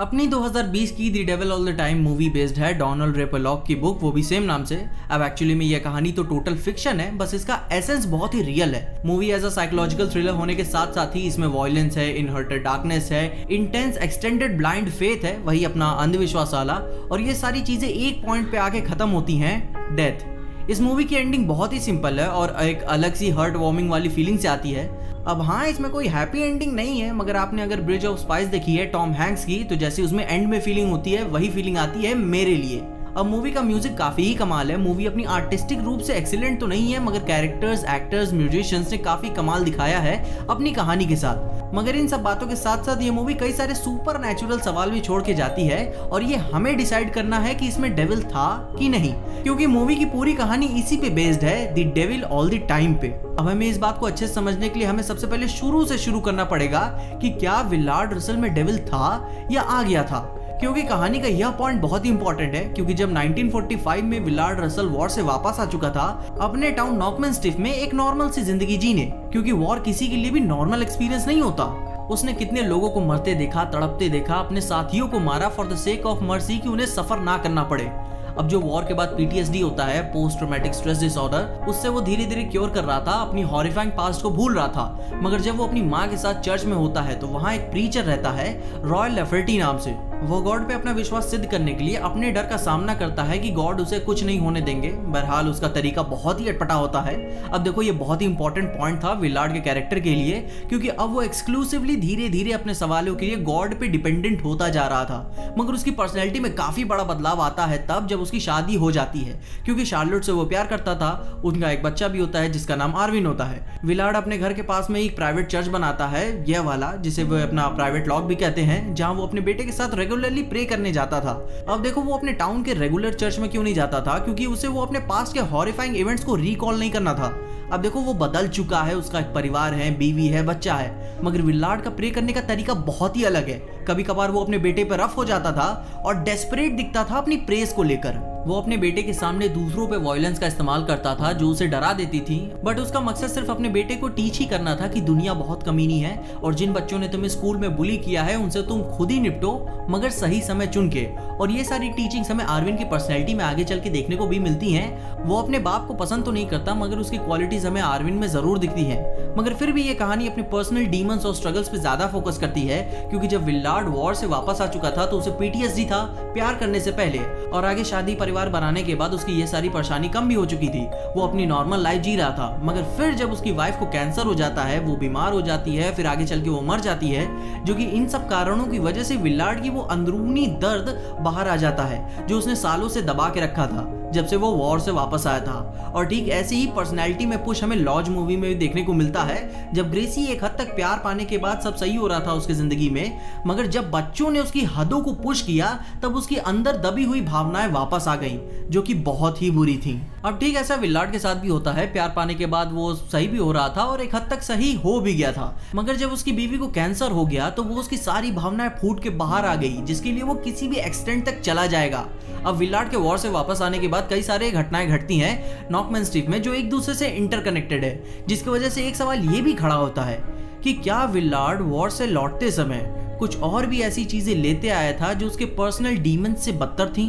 अपनी 2020 की the devil all the time movie based है डोनाल्ड रेपलॉक की बुक, वो भी सेम नाम से। अब एक्चुअली में ये कहानी तो टोटल फिक्शन है, बस इसका एसेंस बहुत ही रियल है। Movie as a psychological thriller होने के साथ साथ ही इसमें वॉयलेंस है, इनहर्टेड डार्कनेस है, इंटेंस एक्सटेंडेड ब्लाइंड फेथ है, वही अपना अंधविश्वास वाला, और ये सारी चीजें एक पॉइंट पे आके खत्म होती हैं, डेथ। इस मूवी की एंडिंग बहुत ही सिंपल है और एक अलग सी हर्ट वार्मिंग वाली फीलिंग से आती है। अब हाँ, इसमें कोई हैप्पी एंडिंग नहीं है, मगर आपने अगर ब्रिज ऑफ स्पाइस देखी है टॉम हैंक्स की, तो जैसे उसमें एंड में फीलिंग होती है वही फीलिंग आती है मेरे लिए। अब मूवी का म्यूजिक काफी ही कमाल है। मूवी अपनी आर्टिस्टिक रूप से एक्सीलेंट तो नहीं है, मगर कैरेक्टर्स, एक्टर्स, म्यूजिशियंस ने काफी कमाल दिखाया है अपनी कहानी के साथ। मगर इन सब बातों के साथ साथ ये मूवी कई सारे सुपर नेचुरल सवाल भी छोड़ के जाती है, और ये हमें डिसाइड करना है कि इसमें डेविल था कि नहीं, क्योंकि मूवी की पूरी कहानी इसी पे बेस्ड है, the devil all the time पे। अब हमें इस बात को अच्छे से समझने के लिए हमें सबसे पहले शुरू से शुरू करना पड़ेगा कि क्या विलार्ड रसल में डेविल था या आ गया था, क्योंकि कहानी का यह पॉइंट बहुत ही इंपॉर्टेंट है। क्योंकि जब 1945 में विलार्ड रसल वॉर से वापस आ चुका था अपने टाउन नॉकमेनस्टिफ में एक नॉर्मल सी जिंदगी जीने, क्योंकि वॉर किसी के लिए भी नॉर्मल एक्सपीरियंस नहीं होता। उसने कितने लोगों को मरते देखा, तड़पते देखा, अपने साथियों को मारा for the sake of mercy कि उन्हें सफर ना करना पड़े। अब जो वॉर के बाद पीटीएसडी होता है, पोस्ट ट्रॉमेटिक स्ट्रेस डिसऑर्डर, उससे वो धीरे धीरे क्योर कर रहा था, अपनी हॉरिफाइंग पास्ट को भूल रहा था। मगर जब वो अपनी माँ के साथ चर्च में होता है तो वहाँ एक प्रीचर रहता है रॉयल लेफर्टी नाम से। वो गॉड पे अपना विश्वास सिद्ध करने के लिए अपने डर का सामना करता है कि गॉड उसे कुछ नहीं होने देंगे। बहरहाल उसका तरीका बहुत ही अटपटा होता है। अब देखो, ये बहुत ही इंपॉर्टेंट पॉइंट था विलार्ड के कैरेक्टर के लिए, क्योंकि अब वो एक्सक्लूसिवली धीरे धीरे अपने सवालों के लिए गॉड पे डिपेंडेंट होता जा रहा था। मगर उसकी पर्सनैलिटी में काफी बड़ा बदलाव आता है तब जब उसकी शादी हो जाती है, क्योंकि शार्लोट से वो प्यार करता था। उनका एक बच्चा भी होता है जिसका नाम आर्विन होता है। विलार्ड अपने घर के पास में एक प्राइवेट चर्च बनाता है, यह वाला जिसे वो अपना प्राइवेट लॉक भी कहते हैं, जहां वो अपने बेटे के साथ रेगुलरली प्रे करने जाता था। अब देखो, वो अपने टाउन के रेगुलर चर्च में क्यों नहीं जाता था, क्योंकि उसे वो अपने पास्ट के हॉरिफाइंग इवेंट्स को रिकॉल नहीं करना था। अब देखो, वो बदल चुका है, उसका एक परिवार है, बीवी है, बच्चा है, मगर विलार्ड का प्रे करने का तरीका बहुत ही अलग है। कभी कभार वो अपने बेटे पर रफ हो जाता था और डेस्परेट दिखता था अपनी प्रेस को लेकर। वो अपने बेटे के सामने दूसरों पे वायलेंस का इस्तेमाल करता था जो उसे डरा देती थी, बट उसका मकसद सिर्फ अपने बेटे को टीच ही करना था कि दुनिया बहुत कमीनी है और जिन बच्चों ने तुम्हें स्कूल में बुली किया है उनसे तुम खुद ही निपटो, मगर सही समय चुन के। और ये सारी टीचिंग्स हमें आर्विन की पर्सनैलिटी में आगे चल के देखने को भी मिलती हैं। वो अपने बाप को पसंद तो नहीं करता, मगर उसकी क्वालिटीज हमें आर्विन में जरूर दिखती है। मगर फिर भी ये कहानी अपने पर्सनल डीमंस और स्ट्रगल्स पे ज्यादा फोकस करती है, क्योंकि जब विलार्ड वॉर से वापस आ चुका था तो उसे पीटीएसडी था प्यार करने से पहले, और आगे शादी परिवार बनाने के बाद उसकी ये सारी परेशानी कम भी हो चुकी थी। वो अपनी नॉर्मल लाइफ जी रहा था, मगर फिर जब उसकी वाइफ को कैंसर हो जाता है, वो बीमार हो जाती है, फिर आगे चल के वो मर जाती है, जो कि इन सब कारणों की वजह से विलार्ड की वो अंदरूनी दर्द बाहर आ जाता है जो उसने सालों से दबा के रखा था जब से वो वॉर से वापस आया था। और ठीक ऐसी ही पर्सनैलिटी में पुश हमें लॉज मूवी में भी देखने को मिलता है, जब ग्रेसी एक हद तक प्यार पाने के बाद सब सही हो रहा था उसकी जिंदगी में, मगर जब बच्चों ने उसकी हदों को पुश किया तब उसकी अंदर दबी हुई भावनाएं वापस आ गईं, जो कि बहुत ही बुरी थी। अब ठीक ऐसा विलार्ड के साथ भी होता है। प्यार पाने के बाद वो सही भी हो रहा था और एक हद तक सही हो भी गया था, मगर जब उसकी बीवी को कैंसर हो गया तो वो उसकी सारी भावनाएं फूट के बाहर आ गई, जिसके लिए वो किसी भी एक्सटेंट तक चला जाएगा। अब विलार्ड के वॉर से वापस आने के बाद कई सारे घटनाएं घटती हैं नॉकमेनस्टिफ में जो एक दूसरे से इंटरकनेक्टेड है, जिसकी वजह से एक सवाल ये भी खड़ा होता है कि क्या विलार्ड वॉर से लौटते समय कुछ और भी ऐसी चीजें लेते आया था जो उसके पर्सनल डीमंस से बदतर थी,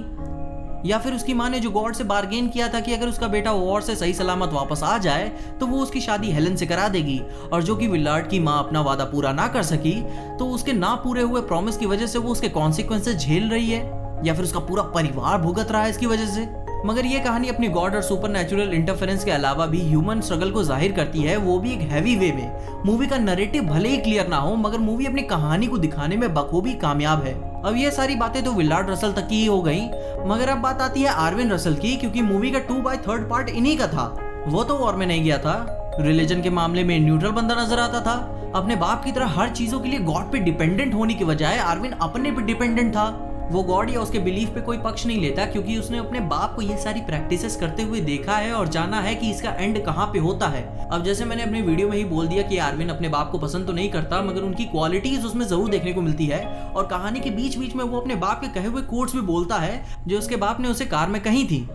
या फिर उसकी माँ ने जो गॉड से बार्गेन किया था कि अगर उसका बेटा वॉर से सही सलामत वापस आ जाए तो वो उसकी शादी हेलन से करा देगी, और जो कि विलार्ड की माँ अपना वादा पूरा ना कर सकी तो उसके ना पूरे हुए प्रॉमिस की वजह से वो उसके कॉन्सिक्वेंसेस झेल रही है, या फिर उसका पूरा परिवार भुगत रहा है इसकी वजह से। मगर ये कहानी अपनी गॉड और सुपरनैचुरल इंटरफेरेंस के अलावा भी ह्यूमन स्ट्रगल को जाहिर करती है, वो भी एक हैवी वे में। मूवी का नैरेटिव भले ही क्लियर ना हो, मगर मूवी अपनी कहानी को दिखाने में बखूबी कामयाब है। अब ये सारी बातें तो विलार्ड रसल तक की ही हो गई, मगर अब बात आती है आर्विन रसल की, क्योंकि मूवी का 2/3 पार्ट इन्हीं का था। वो तो वॉर में नहीं गया था, रिलीजन के मामले में न्यूट्रल बंदा नजर आता था। अपने बाप की तरह हर चीजों के लिए गॉड पे डिपेंडेंट होने की बजाय आर्विन अपने पे डिपेंडेंट था। वो गॉड या उसके बिलीफ पे कोई पक्ष नहीं लेता, क्योंकि उसने अपने बाप को ये सारी प्रैक्टिसेस करते हुए देखा है और जाना है कि इसका एंड कहाँ पे होता है। अब जैसे मैंने अपने वीडियो में ही बोल दिया कि आर्विन अपने बाप को पसंद तो नहीं करता, मगर उनकी क्वालिटीज उसमें जरूर देखने को मिलती है, और कहानी के बीच बीच में वो अपने बाप के कहे हुए कोट्स भी बोलता है जो उसके बाप ने उसे कार में कही थी।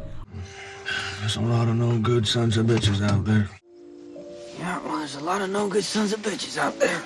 There's a lot of no good sons of bitches out there. Yeah, well, there's a lot of no good sons of bitches out there.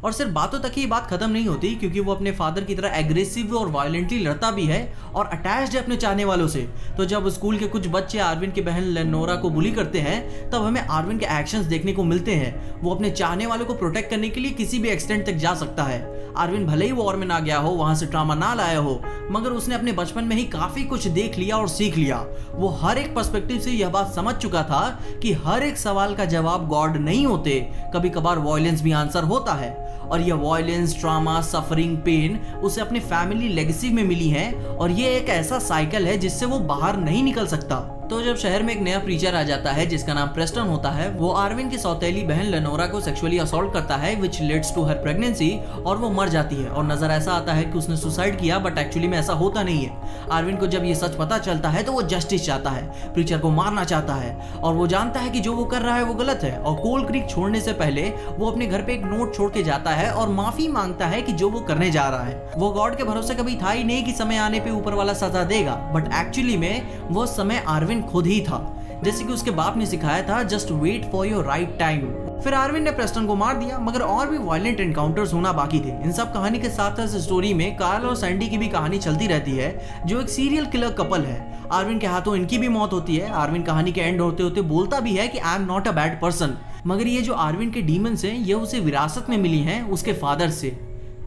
और सिर्फ बातों तक ही बात खत्म नहीं होती, क्योंकि वो अपने फादर की तरह एग्रेसिव और वायलेंटली लड़ता भी है और अटैच्ड है अपने चाहने वालों से। तो जब स्कूल के कुछ बच्चे आर्विन की बहन लेनोरा को बुली करते हैं, तब हमें आर्विन के एक्शंस देखने को मिलते हैं। वो अपने चाहने वालों को प्रोटेक्ट करने के लिए किसी भी एक्सटेंट तक जा सकता है। आर्विन भले ही वॉर में ना गया हो, वहां से ट्रॉमा ना लाया हो, मगर उसने अपने बचपन में ही काफी कुछ देख लिया और सीख लिया। वो हर एक पर्सपेक्टिव से यह बात समझ चुका था कि हर एक सवाल का जवाब गॉड नहीं होते, कभी कभार वॉयलेंस भी आंसर होता है। और यह वॉयलेंस, ट्रॉमा, सफरिंग, पेन उसे अपनी फैमिली लेगेसी में मिली है, और ये एक ऐसा साइकिल है जिससे वो बाहर नहीं निकल सकता। तो जब शहर में एक नया प्रीचर आ जाता है जिसका नाम प्रेस्टन होता है, वो आर्विन की सौतेली बहन लेनोरा को सेक्सुअली असॉल्ट करता है, which leads to her pregnancy, और वो मर जाती है। और नजर ऐसा आता है कि उसने सुसाइड किया, बट एक्चुअली में ऐसा होता नहीं है। आर्विन को जब ये सच पता चलता है तो वो जस्टिस चाहता है, प्रीचर को मारना चाहता है, और वो जानता है कि जो वो कर रहा है वो गलत है। और कोल्ड क्रीक छोड़ने से पहले वो अपने घर पे एक नोट छोड़ के जाता है और माफी मांगता है कि जो वो करने जा रहा है। वो गॉड के भरोसे कभी था ही नहीं कि समय आने पे ऊपर वाला सजा देगा, बट एक्चुअली में वो समय आर्विन खुद ही था। जैसे कि उसके बाप ने सिखाया था, just wait for your right time. फिर आर्विन ने प्रेस्टन को मार दिया, मगर और भी वायलेंट एनकाउंटर्स होना बाकी थे। इन सब कहानी के साथ साथ स्टोरी में कार्ल और सैंडी की भी कहानी चलती रहती है, जो एक सीरियल किलर कपल है। आर्विन के हाथों इनकी भी मौत होती है। आर्विन कहानी के एंड होते होते बोलता भी है कि I am not a bad person, मगर ये जो आर्विन के डीमंस हैं, ये उसे विरासत में मिली हैं उसके फादर से।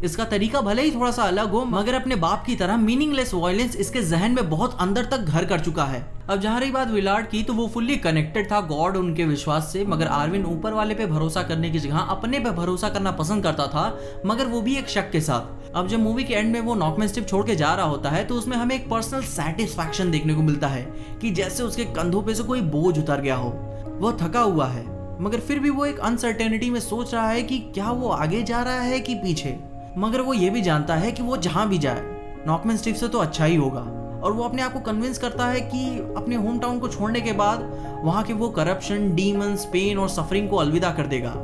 इसका तरीका भले ही थोड़ा सा अलग हो, मगर अपने बाप की तरह मीनिंगलेस वायलेंस इसके जहन में बहुत अंदर तक घर कर चुका है। अब जहाँ रही बात विलार्ड की, तो वो फुल्ली कनेक्टेड था गॉड उनके विश्वास से, मगर आर्विन ऊपर वाले पे भरोसा करने की जगह अपने पे भरोसा करना पसंद करता था, मगर वो भी एक शक के साथ। अब जब मूवी के एंड में वो नॉकमैन स्टिप छोड़ के जा रहा होता है, तो उसमें हमें एक पर्सनल सेटिस्फैक्शन देखने को मिलता है कि जैसे उसके कंधों पे से कोई बोझ उतर गया हो। वो थका हुआ है, मगर फिर भी वो एक अनसर्टेनिटी में सोच रहा है कि क्या वो आगे जा रहा है कि पीछे। मगर वो ये भी जानता है कि वो जहां भी जाए नॉकमैन स्टिप से तो अच्छा ही होगा, और वो अपने आप को कन्विंस करता है कि अपने होम टाउन को छोड़ने के बाद वहां के वो करप्शन, डीमंस, पेन और सफरिंग को अलविदा कर देगा।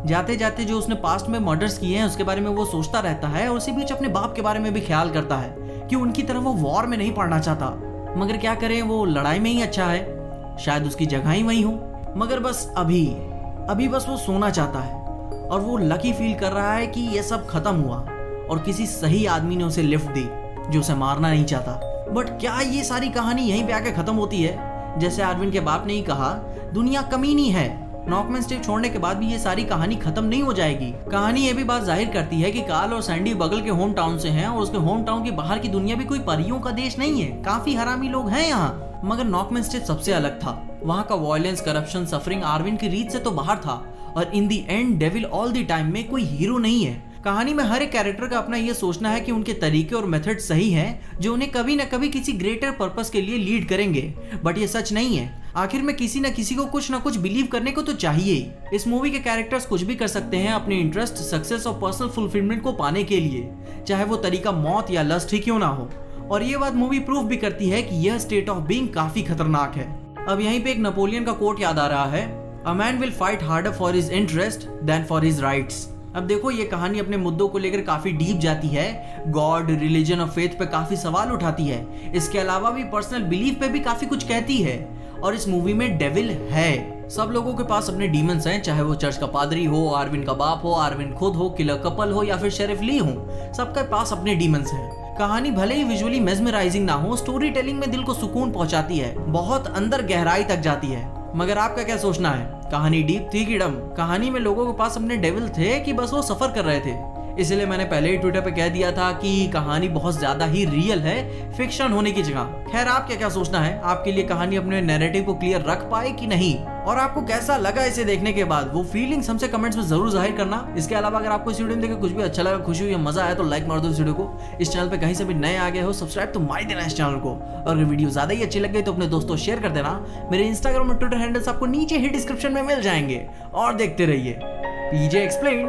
जाते जाते जो उसने पास्ट में मर्डर्स किए हैं उसके बारे में वो सोचता रहता है, और उसी बीच अपने बाप के बारे में भी ख्याल करता है कि उनकी तरह वो वॉर में नहीं पड़ना चाहता। मगर क्या करें, वो लड़ाई में ही अच्छा है, शायद उसकी जगह ही वही हो। मगर बस अभी बस वो सोना चाहता है, और वो लकी फील कर रहा है कि ये सब खत्म हुआ और किसी सही आदमी ने उसे लिफ्ट दी जो उसे मारना नहीं चाहता। बट क्या ये सारी कहानी यहीं पे आके खत्म होती है? जैसे आर्विन के बाप ने ही कहा, दुनिया कमीनी है। नॉकमैन स्टिप छोड़ने के बाद भी ये सारी कहानी खत्म नहीं हो जाएगी। कहानी ये भी बात जाहिर करती है कि कार्ल और सैंडी बगल के होम टाउन से हैं, और उसके होम टाउन के बाहर की दुनिया भी कोई परियों का देश नहीं है। काफी हरामी लोग हैं यहाँ। मगर नॉकमैन स्टिप सबसे अलग था। वहाँ का वायलेंस, करप्शन, सफरिंग आर्विन की रीत से तो बाहर था, और in the end devil all the time में कोई हीरो नहीं है। कहानी में हर एक कैरेक्टर का अपना ये सोचना है कि उनके तरीके और मेथड सही हैं, जो उन्हें कभी न कभी किसी ग्रेटर पर्पस के लिए लीड करेंगे। बट ये सच नहीं है। आखिर में किसी न किसी को कुछ न कुछ बिलीव करने को तो चाहिए ही। इस मूवी के कैरेक्टर्स कुछ भी कर सकते हैं अपने इंटरेस्ट, सक्सेस और पर्सनल फुलफिलमेंट को पाने के लिए, चाहे वो तरीका मौत या लस्ट ही क्यों ना हो। और ये बात मूवी प्रूफ भी करती है कि यह स्टेट ऑफ बीइंग काफी खतरनाक है। अब यहीं पे एक नेपोलियन का कोट याद आ रहा है, a man will fight harder for his interest than for his rights. अब देखो, ये कहानी अपने मुद्दों को लेकर काफी डीप जाती है, गॉड, रिलीजन और फेथ पे काफी सवाल उठाती है। इसके अलावा भी पर्सनल बिलीफ पे भी काफी कुछ कहती है। और इस मूवी में डेविल है। सब लोगों के पास अपने डीमंस हैं, चाहे वो चर्च का पादरी हो, आर्विन का बाप हो, आर्विन खुद हो, किलर कपल हो या फिर शेरिफ ली हो, सबके पास अपने डीमंस हैं। कहानी भले ही विजुअली मेस्मराइजिंग ना हो, स्टोरी टेलिंग में दिल को सुकून पहुंचाती है, बहुत अंदर गहराई तक जाती है। मगर आपका क्या सोचना है? कहानी डीप थी कि डम? कहानी में लोगों के पास अपने डेविल थे कि बस वो सफर कर रहे थे? इसलिए मैंने पहले ही ट्विटर पे कह दिया था कि कहानी बहुत ज्यादा ही रियल है, फिक्शन होने की जगह। खैर, आपका क्या सोचना है? आपके लिए कहानी अपने नैरेटिव को क्लियर रख पाए कि नहीं, और आपको कैसा लगा इसे देखने के बाद? वो फीलिंग्स हमसे कमेंट्स में जरूर जाहिर करना। इसके अलावा अगर आपको इस वीडियो में देखकर कुछ भी अच्छा लगा, खुशी हुई या मजा आया, तो लाइक मार दो इस वीडियो को। इस चैनल पे कहीं से भी नए आ गए हो, सब्सक्राइब तो मार ही देना इस चैनल को। और अगर वीडियो ज्यादा ही अच्छी लग गई तो अपने दोस्तों शेयर कर देना। मेरे इंस्टाग्राम और ट्विटर हैंडल्स आपको नीचे ही डिस्क्रिप्शन में मिल जाएंगे। और देखते रहिए पीजे एक्सप्लेन।